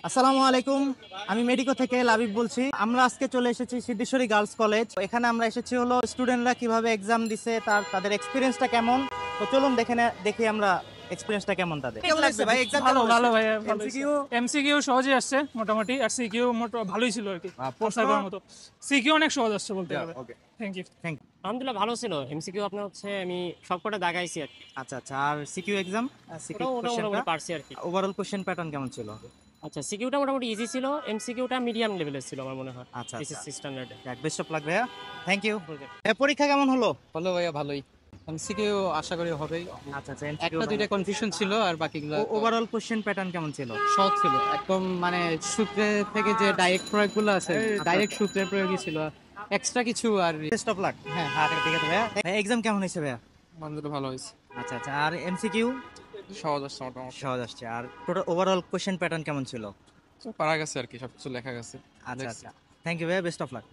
আসসালামু আলাইকুম, আমি মেডিকো থেকে লাবিব বলছি। আমরা আজকে চলে এসেছি সিদ্ধেশ্বরী গার্লস কলেজ। এখানে আমরা এসেছি হলো স্টুডেন্টরা কিভাবে এক্সাম দিছে, তাদের এক্সপিরিয়েন্সটা কেমন। তো চলুন দেখি আমরা এক্সপিরিয়েন্সটা কেমন তাদের। কেমন লাগছে ভাই এক্সাম? ভালো ভালো ভাই, ভালো এমসিকিউ এমসিকিউ সহজে আসছে মোটামুটি, আর সিকিউ ভালোই ছিল আর কি, প্রশ্ন? আশা করার মতো। সিকিউ অনেক সহজ আসছে বলতে গেলে। Okay, thank you. Thank you. আলহামদুলিল্লাহ ভালো ছিল। এমসিকিউ আপনার হচ্ছে আমি সবকটা দাগাইছি আর কি। আচ্ছা আচ্ছা, আর সিকিউ এক্সাম, সিকিউ ওটা কোশ্চেনটা মোটামুটি পারছি আর কি। ওভারঅল কোশ্চেন প্যাটার্ন কেমন ছিল? আচ্ছা, সিকিউটা মোটামুটি ইজি ছিল, এমসিকিউটা মিডিয়াম লেভেলের ছিল আমার মনে হয়। আচ্ছা আচ্ছা, এসএসসি স্ট্যান্ডার্ডে। বেস্ট অফ লাক ভাইয়া, থ্যাংক ইউ। পরীক্ষা কেমন হলো? হলো ভাইয়া, ভালোই। এমসিকিউ আশা করি হবেই। আচ্ছা আচ্ছা, একটা দুইটা কনফিউশন ছিল, আর বাকিগুলো ওভারঅল কোশ্চেন প্যাটার্ন কেমন ছিল? সহজ ছিল একদম, মানে সূত্রে থেকে যে ডাইরেক্ট প্রয়োগগুলো আছে, ডাইরেক্ট সূত্রের প্রয়োগই ছিল, এক্সট্রা কিছু আর। Best of luck. হ্যাঁ হ্যাঁ, ঠিক আছে ভাইয়া। এক্সাম কেমন হয়েছে ভাইয়া? আলহামদুলিল্লাহ ভালো হয়েছে, আচ্ছা আচ্ছা, আর এমসিকিউ? সহজ আসছে মোটামুটি। সহজ আসছে। আর টোটাল ওভারঅল কোশ্চেন প্যাটার্ন কেমন ছিল? পারা গেছে আর কি, সবকিছু লেখা গেছে। আচ্ছা আচ্ছা, থ্যাংক ইউ ভাইয়া, বেস্ট অফ লাক।